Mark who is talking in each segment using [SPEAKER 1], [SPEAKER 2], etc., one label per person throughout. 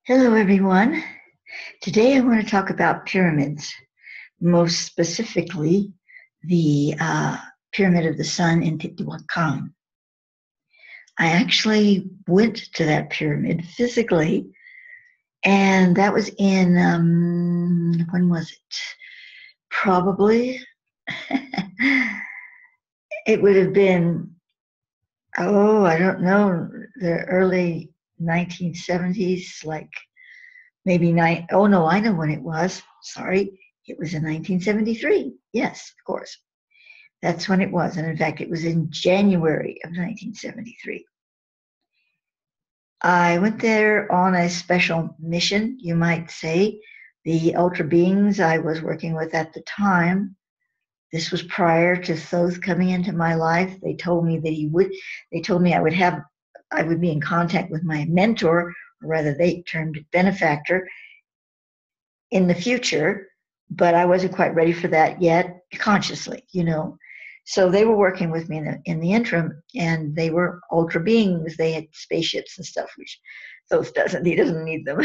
[SPEAKER 1] Hello, everyone. Today I want to talk about pyramids, most specifically the Pyramid of the Sun in Teotihuacan. I actually went to that pyramid physically, and that was in, when was it? Probably, it would have been, I don't know, the early 1970s, like maybe oh no, I know when it was. Sorry. It was in 1973. Yes, of course. That's when it was. And in fact, it was in January of 1973. I went there on a special mission, you might say. The ultra beings I was working with at the time, this was prior to Thoth coming into my life. They told me that they told me I would be in contact with my mentor, or rather they termed it benefactor, in the future, but I wasn't quite ready for that yet consciously, So they were working with me in the interim, and they were ultra beings. They had spaceships and stuff, which Thoth doesn't. He doesn't need them,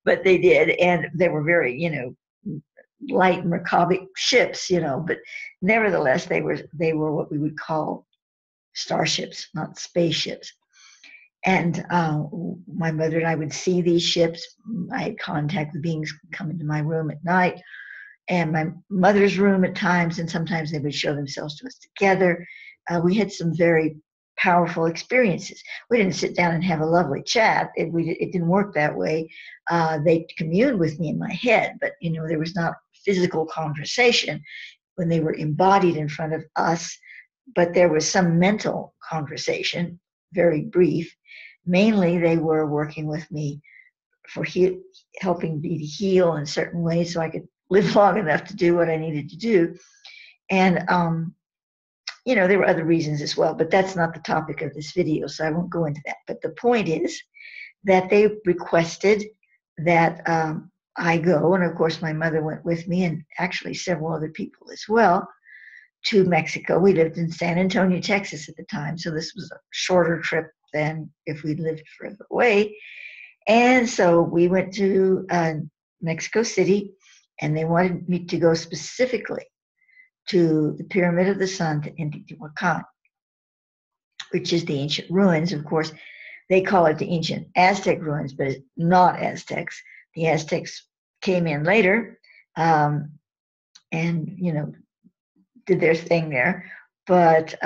[SPEAKER 1] but they did, and they were very, light Merkabic ships, But nevertheless, they were what we would call starships, not spaceships. And my mother and I would see these ships. I had contact with beings come into my room at night, and my mother's room at times, and sometimes they would show themselves to us together. We had some very powerful experiences. We didn't sit down and have a lovely chat. It didn't work that way. They communed with me in my head, but there was not physical conversation when they were embodied in front of us, but there was some mental conversation, very brief. Mainly, they were working with me for helping me to heal in certain ways so I could live long enough to do what I needed to do. And, there were other reasons as well, but that's not the topic of this video, so I won't go into that. But the point is that they requested that I go, and of course my mother went with me, and actually several other people as well, to Mexico. We lived in San Antonio, Texas at the time, so this was a shorter trip than if we'd lived further away. And so we went to Mexico City, and they wanted me to go specifically to the Pyramid of the Sun in Teotihuacan, which is the ancient ruins. Of course, they call it the ancient Aztec ruins, but it's not Aztecs. The Aztecs came in later and, did their thing there. But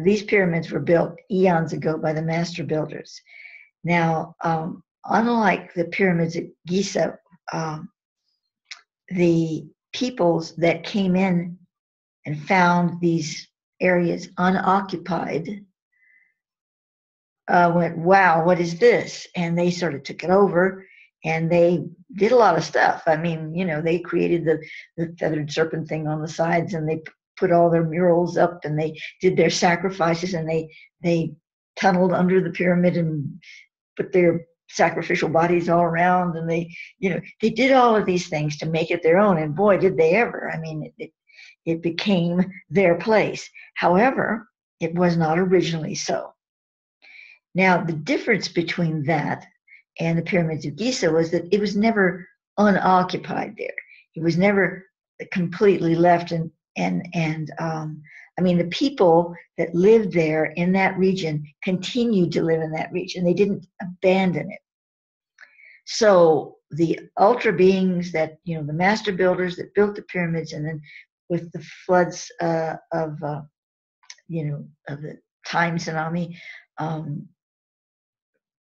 [SPEAKER 1] these pyramids were built eons ago by the master builders. Now, unlike the pyramids at Giza, the peoples that came in and found these areas unoccupied went, wow, what is this? And they sort of took it over, and they did a lot of stuff. I mean, they created the feathered serpent thing on the sides, and they put all their murals up, and they did their sacrifices, and they tunneled under the pyramid and put their sacrificial bodies all around, and they did all of these things to make it their own, and boy, did they ever. I mean, it became their place. However, it was not originally so. Now, the difference between that and the pyramids of Giza was that it was never unoccupied there. It was never completely left, I mean, the people that lived there in that region continued to live in that region. They didn't abandon it. So the ultra beings that, the master builders that built the pyramids, and then with the floods of the time tsunami,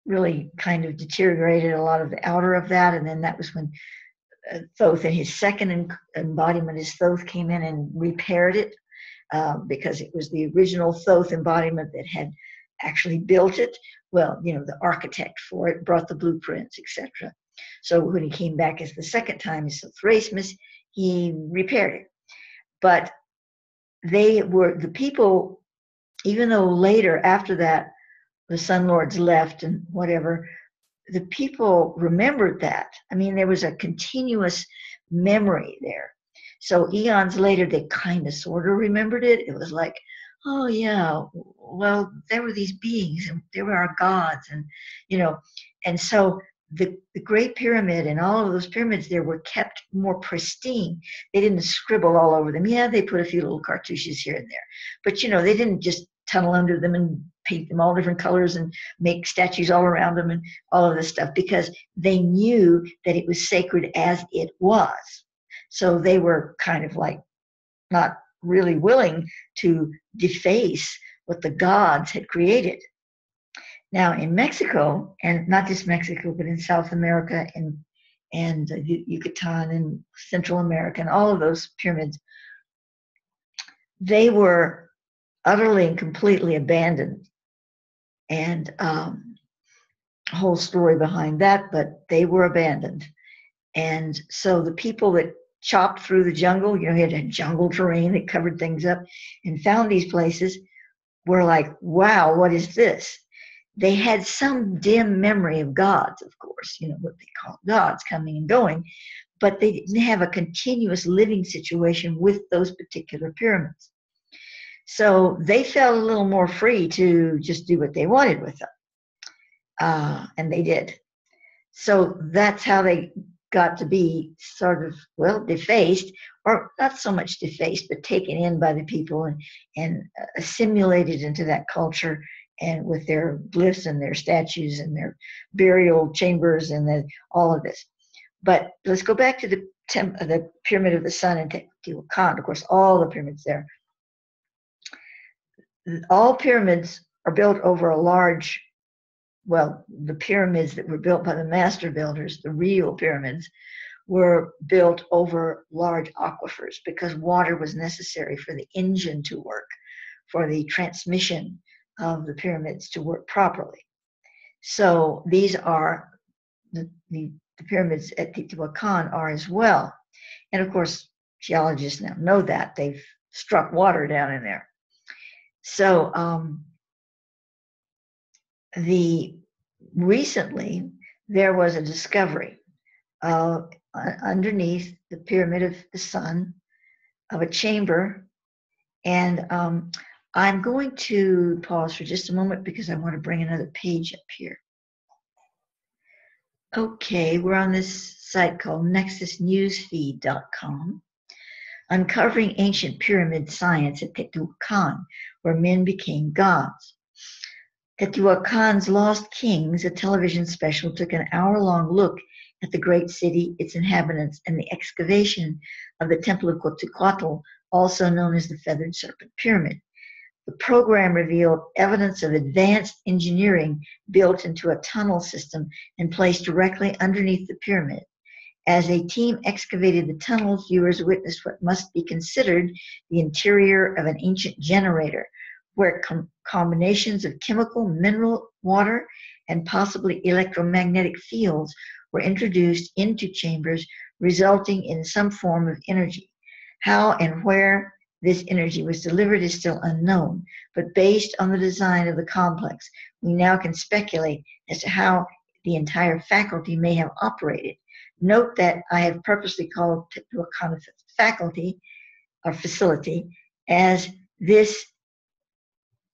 [SPEAKER 1] really kind of deteriorated a lot of the outer of that. And then that was when Thoth, and his second embodiment as Thoth, came in and repaired it, because it was the original Thoth embodiment that had actually built it. Well, the architect for it brought the blueprints, etc. So when he came back as the second time as Thoth, he repaired it. But they were the people, even though later, after that, the Sun Lords left and whatever, the people remembered that. I mean, there was a continuous memory there. So eons later, they kind of sort of remembered it. It was like, oh yeah, well, there were these beings, and there were our gods, and and so the Great Pyramid and all of those pyramids there were kept more pristine. They didn't scribble all over them. Yeah, they put a few little cartouches here and there, but they didn't just tunnel under them and paint them all different colors and make statues all around them and all of this stuff, because they knew that it was sacred as it was. So they were kind of like not really willing to deface what the gods had created. Now in Mexico, and not just Mexico, but in South America and Yucatan and Central America and all of those pyramids, they were utterly and completely abandoned. And a whole story behind that, but they were abandoned. And so the people that chopped through the jungle, you had a jungle terrain that covered things up and found these places, were like, wow, what is this? They had some dim memory of gods, of course, what they call gods coming and going, but they didn't have a continuous living situation with those particular pyramids. So they felt a little more free to just do what they wanted with them. And they did. So that's how they got to be sort of, defaced, or not so much defaced, but taken in by the people and assimilated into that culture, and with their glyphs and their statues and their burial chambers and all of this. But let's go back to the Pyramid of the Sun in Teotihuacan. Of course, all the pyramids there. All pyramids are built over a large, the pyramids that were built by the master builders, the real pyramids, were built over large aquifers because water was necessary for the engine to work, for the transmission of the pyramids to work properly. So these are the pyramids at Teotihuacan are as well. And of course, geologists now know that. They've struck water down in there. So recently there was a discovery underneath the Pyramid of the Sun of a chamber, and I'm going to pause for just a moment because I want to bring another page up here. Okay, we're on this site called nexusnewsfeed.com, uncovering ancient pyramid science at Teotihuacan, where men became gods. Teotihuacan's Lost Kings, a television special, took an hour-long look at the great city, its inhabitants, and the excavation of the Temple of Quetzalcoatl, also known as the Feathered Serpent Pyramid. The program revealed evidence of advanced engineering built into a tunnel system and placed directly underneath the pyramid. As a team excavated the tunnels, viewers witnessed what must be considered the interior of an ancient generator, where combinations of chemical, mineral, water, and possibly electromagnetic fields were introduced into chambers, resulting in some form of energy. How and where this energy was delivered is still unknown, but based on the design of the complex, we now can speculate as to how the entire faculty may have operated. Note that I have purposely called Teotihuacan faculty or facility, as this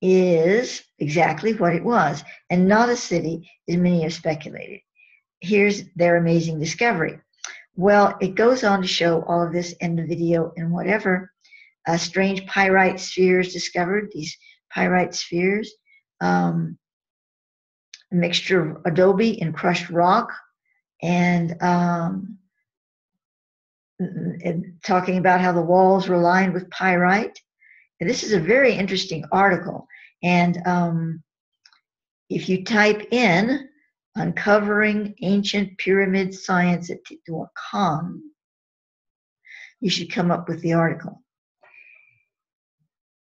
[SPEAKER 1] is exactly what it was, and not a city, as many have speculated. Here's their amazing discovery. Well, it goes on to show all of this in the video, and whatever strange pyrite spheres discovered, these pyrite spheres, a mixture of adobe and crushed rock, and talking about how the walls were lined with pyrite. And this is a very interesting article. And if you type in uncovering ancient pyramid science at Teotihuacan, you should come up with the article.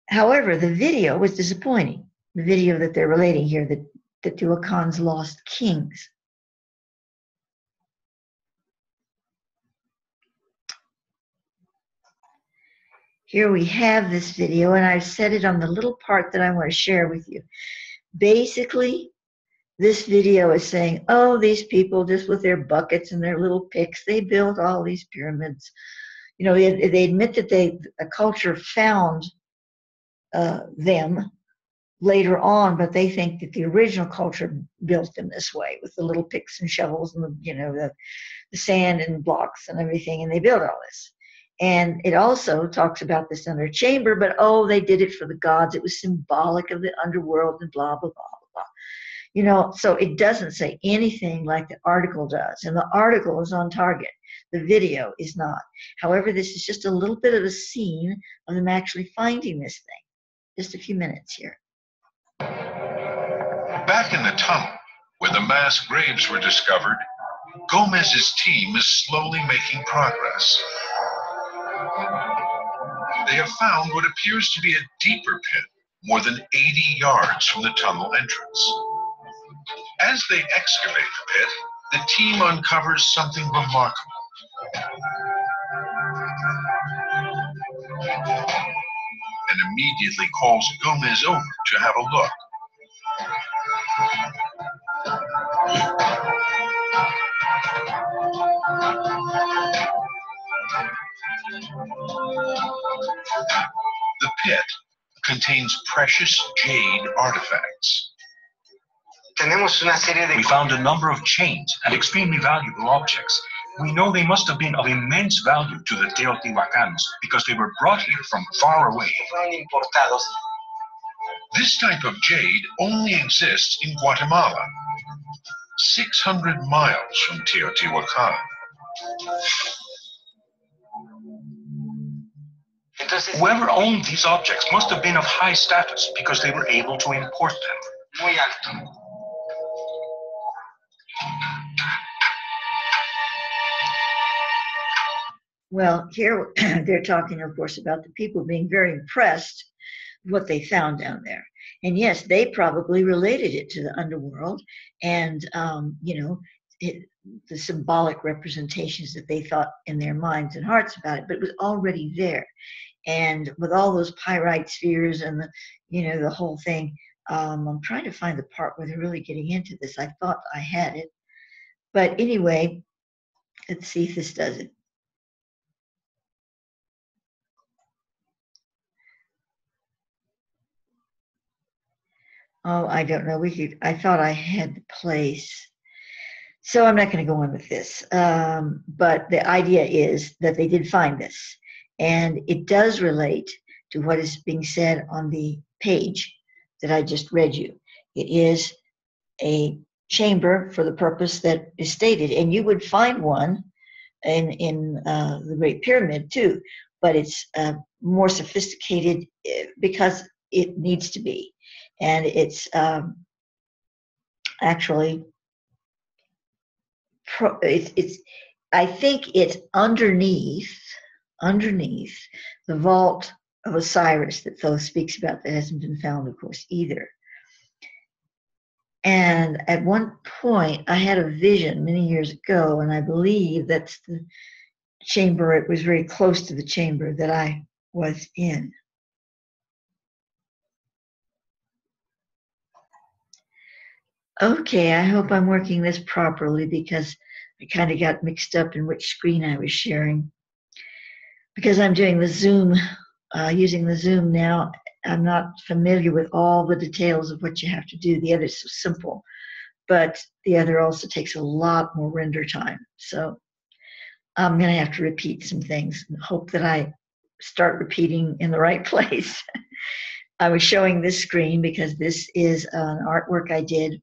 [SPEAKER 1] However, the video was disappointing. The video that they're relating here, the Teotihuacan's Lost Kings. Here we have this video, and I've set it on the little part that I want to share with you. Basically, this video is saying, oh, these people just with their buckets and their little picks, they built all these pyramids. They admit that a culture found them, later on, but they think that the original culture built them this way with the little picks and shovels and the sand and blocks and everything, and they built all this. And it also talks about this under chamber, but they did it for the gods. It was symbolic of the underworld and blah, blah, blah, blah, blah. So it doesn't say anything like the article does. And the article is on target. The video is not. However, this is just a little bit of a scene of them actually finding this thing. Just a few minutes here.
[SPEAKER 2] Back in the tunnel, where the mass graves were discovered, Gomez's team is slowly making progress. They have found what appears to be a deeper pit, more than 80 yards from the tunnel entrance. As they excavate the pit, the team uncovers something remarkable. And immediately calls Gomez over to have a look. The pit contains precious jade artifacts.
[SPEAKER 3] We found a number of chains and extremely valuable objects. We know they must have been of immense value to the Teotihuacans because they were brought here from far away.
[SPEAKER 2] This type of jade only exists in Guatemala, 600 miles from Teotihuacan.
[SPEAKER 3] Whoever owned these objects must have been of high status because they were able to import them.
[SPEAKER 4] Muy alto.
[SPEAKER 1] Well, here they're talking, of course, about the people being very impressed with what they found down there. And yes, they probably related it to the underworld and, the symbolic representations that they thought in their minds and hearts about it, but it was already there. And with all those pyrite spheres and the whole thing, I'm trying to find the part where they're really getting into this. I thought I had it. But anyway, let's see if this does it. Oh, I don't know. I thought I had the place. So I'm not going to go on with this. But the idea is that they did find this. And it does relate to what is being said on the page that I just read you. It is a chamber for the purpose that is stated. And you would find one in the Great Pyramid too. But it's more sophisticated because it needs to be. And it's actually, I think it's underneath the vault of Osiris that Thoth speaks about, that hasn't been found, of course, either. And at one point, I had a vision many years ago, and I believe that's the chamber. It was very close to the chamber that I was in. Okay, I hope I'm working this properly because I kind of got mixed up in which screen I was sharing. Because I'm doing the Zoom, using the Zoom now, I'm not familiar with all the details of what you have to do. The other is so simple, but the other also takes a lot more render time. So I'm going to have to repeat some things and hope that I start repeating in the right place. I was showing this screen because this is an artwork I did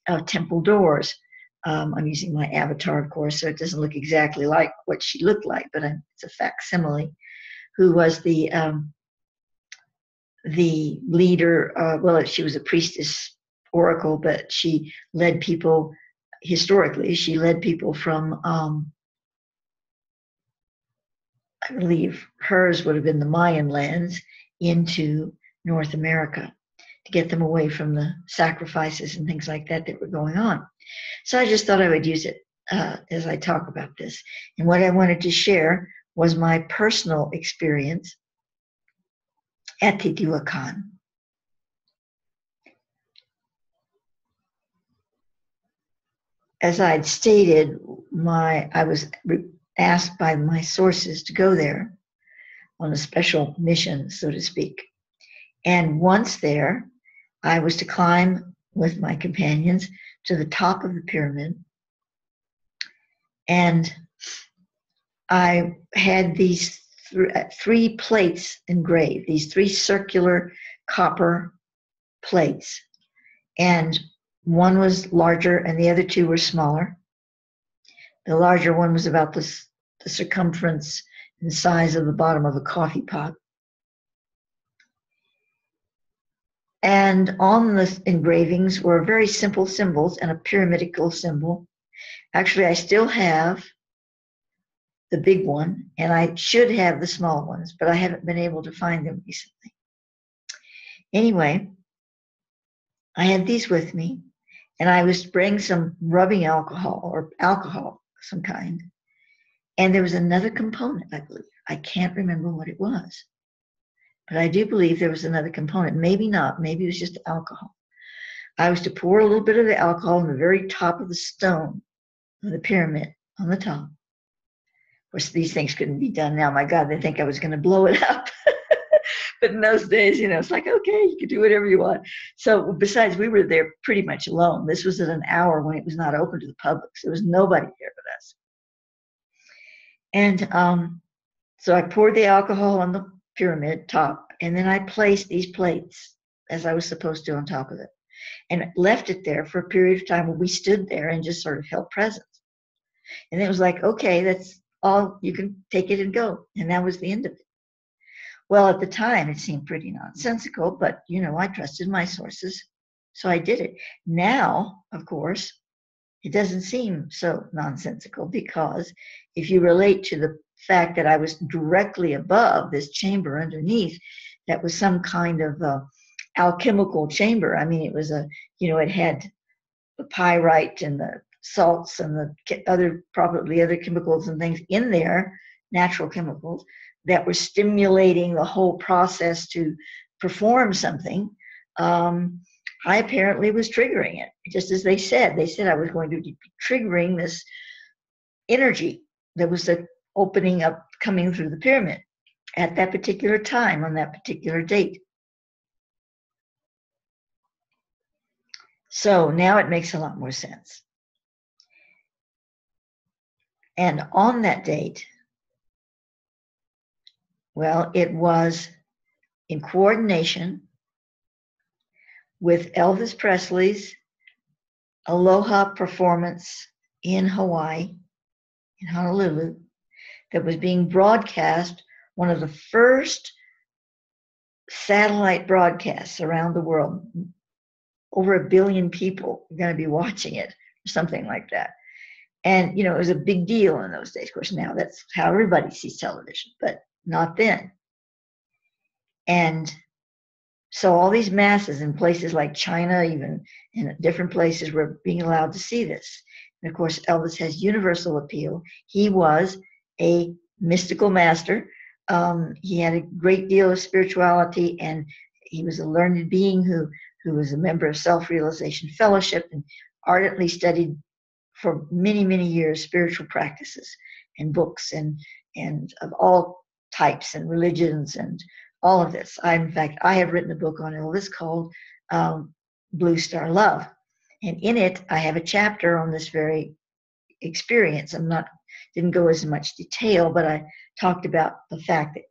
[SPEAKER 1] of temple doors. I'm using my avatar, of course, so it doesn't look exactly like what she looked like, but it's a facsimile, who was the leader. Well, she was a priestess oracle, but she led people, historically, she led people from, I believe hers would have been the Mayan lands, into North America to get them away from the sacrifices and things like that that were going on. So I just thought I would use it as I talk about this. And what I wanted to share was my personal experience at Teotihuacan. As I'd stated, I was asked by my sources to go there on a special mission, so to speak. And once there, I was to climb with my companions to the top of the pyramid. And I had these three plates engraved, these three circular copper plates. And one was larger and the other two were smaller. The larger one was about the circumference and size of the bottom of a coffee pot. And on the engravings were very simple symbols and a pyramidical symbol. Actually, I still have the big one, and I should have the small ones, but I haven't been able to find them recently. Anyway, I had these with me, and I was spraying some rubbing alcohol or alcohol of some kind. And there was another component, I believe. I can't remember what it was, but I do believe there was another component. Maybe not. Maybe it was just alcohol. I was to pour a little bit of the alcohol on the very top of the stone of the pyramid on the top. Of course, these things couldn't be done now. My God, they think I was going to blow it up. But in those days, it's like, okay, you can do whatever you want. So besides, we were there pretty much alone. This was at an hour when it was not open to the public. So there was nobody there with us. And so I poured the alcohol on the pyramid top, and then I placed these plates, as I was supposed to, on top of it, and left it there for a period of time where we stood there and just sort of held presence. And it was like, okay, that's all, you can take it and go. And that was the end of it. Well, at the time, it seemed pretty nonsensical, but, I trusted my sources, so I did it. Now, of course, it doesn't seem so nonsensical, because if you relate to the fact that I was directly above this chamber underneath, that was some kind of alchemical chamber. I mean, it was it had the pyrite and the salts and the probably other chemicals and things in there, natural chemicals, that were stimulating the whole process to perform something. I apparently was triggering it, just as they said. They said I was going to be triggering this energy that was opening up, coming through the pyramid at that particular time, on that particular date. So now it makes a lot more sense. And on that date, well, it was in coordination with Elvis Presley's Aloha performance in Hawaii, in Honolulu, that was being broadcast, one of the first satellite broadcasts around the world. Over 1 billion people are going to be watching it, or something like that. And, it was a big deal in those days. Of course, now that's how everybody sees television, but not then. And so all these masses in places like China, even in different places, were being allowed to see this. And of course, Elvis has universal appeal. He was a mystical master. He had a great deal of spirituality, and he was a learned being who was a member of Self-Realization Fellowship and ardently studied for many, many years spiritual practices and books and of all types and religions and all of this. In fact, I have written a book on Elvis called Blue Star Love. And in it, I have a chapter on this very experience. Didn't go as much detail, but I talked about the fact that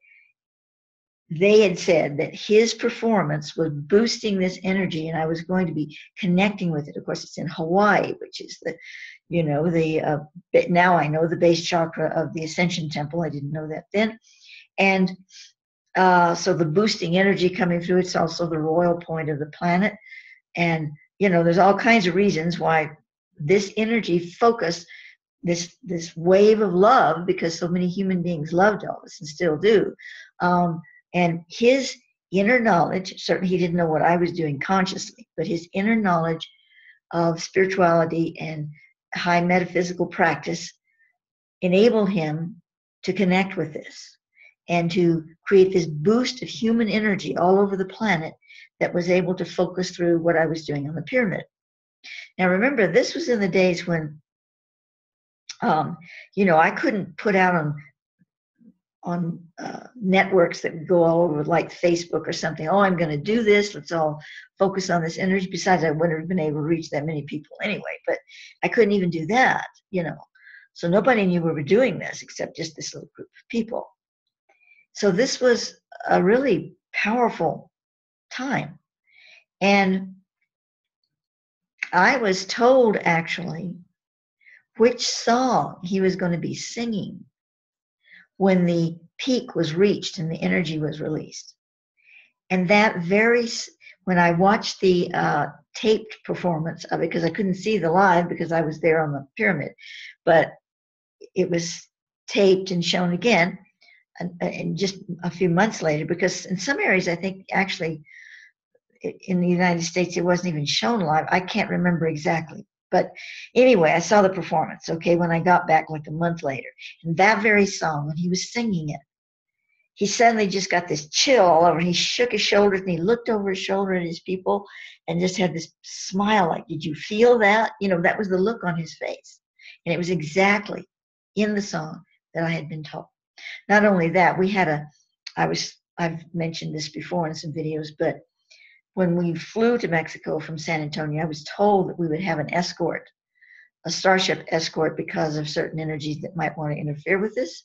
[SPEAKER 1] they had said that his performance was boosting this energy, and I was going to be connecting with it. Of course, it's in Hawaii, which is now I know the base chakra of the Ascension Temple. I didn't know that then. And so the boosting energy coming through, it's also the royal point of the planet. And, there's all kinds of reasons why this energy focused, this wave of love, because so many human beings loved Elvis and still do. And his inner knowledge, certainly he didn't know what I was doing consciously, but his inner knowledge of spirituality and high metaphysical practice enabled him to connect with this and to create this boost of human energy all over the planet that was able to focus through what I was doing on the pyramid. Now remember, this was in the days when, I couldn't put out networks that would go all over, like Facebook or something. Oh, I'm going to do this. Let's all focus on this energy. Besides, I wouldn't have been able to reach that many people anyway, but I couldn't even do that, you know. So nobody knew we were doing this except just this little group of people. So this was a really powerful time. And I was told, actually, which song he was going to be singing when the peak was reached and the energy was released. And that when I watched the taped performance of it, because I couldn't see the live because I was there on the pyramid, but it was taped and shown again and just a few months later, because in some areas, I think actually in the United States, it wasn't even shown live. I can't remember exactly. But anyway, I saw the performance, okay, when I got back like a month later. And that very song, when he was singing it, he suddenly just got this chill all over. He shook his shoulders and he looked over his shoulder at his people and just had this smile like, did you feel that? You know, that was the look on his face. And it was exactly in the song that I had been told. Not only that, I've mentioned this before in some videos, but when we flew to Mexico from San Antonio, I was told that we would have an escort, a starship escort, because of certain energies that might want to interfere with this.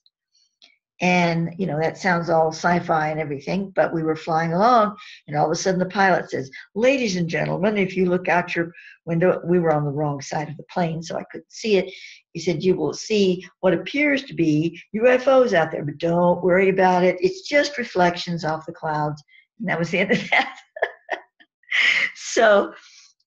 [SPEAKER 1] And, you know, that sounds all sci-fi and everything, but we were flying along, and all of a sudden the pilot says, ladies and gentlemen, if you look out your window, we were on the wrong side of the plane, so I couldn't see it. He said, you will see what appears to be UFOs out there, but don't worry about it. It's just reflections off the clouds. And that was the end of that. So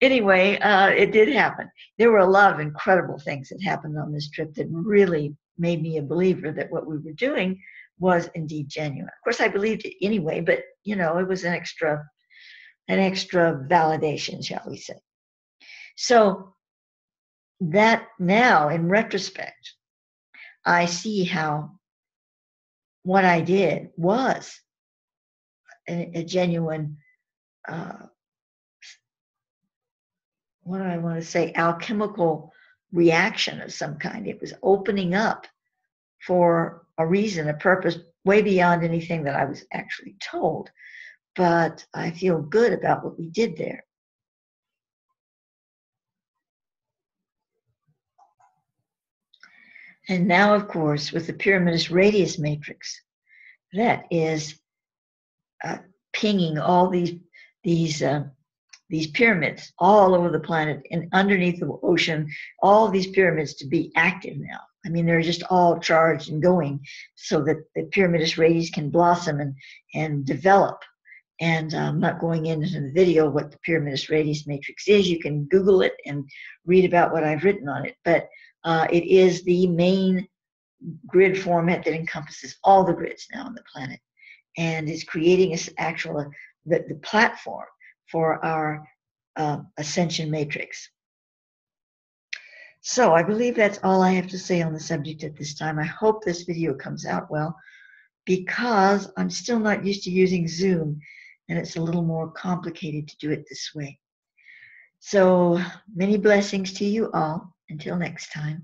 [SPEAKER 1] anyway, it did happen. There were a lot of incredible things that happened on this trip that really made me a believer that what we were doing was indeed genuine. Of course, I believed it anyway, but you know, it was an extra validation, shall we say. So that now, in retrospect, I see how what I did was a genuine what do I want to say, alchemical reaction of some kind. It was opening up for a reason, a purpose, way beyond anything that I was actually told. But I feel good about what we did there. And now, of course, with the Pyramidus radius matrix, that is pinging all these pyramids all over the planet and underneath the ocean, all these pyramids to be active now. I mean, they're just all charged and going so that the Pyramidus radius can blossom and develop. And I'm not going into the video what the Pyramidus radius matrix is. You can Google it and read about what I've written on it. But it is the main grid format that encompasses all the grids now on the planet and is creating the platform for our ascension matrix. So I believe that's all I have to say on the subject at this time. I hope this video comes out well, because I'm still not used to using Zoom, and it's a little more complicated to do it this way. So many blessings to you all. Until next time.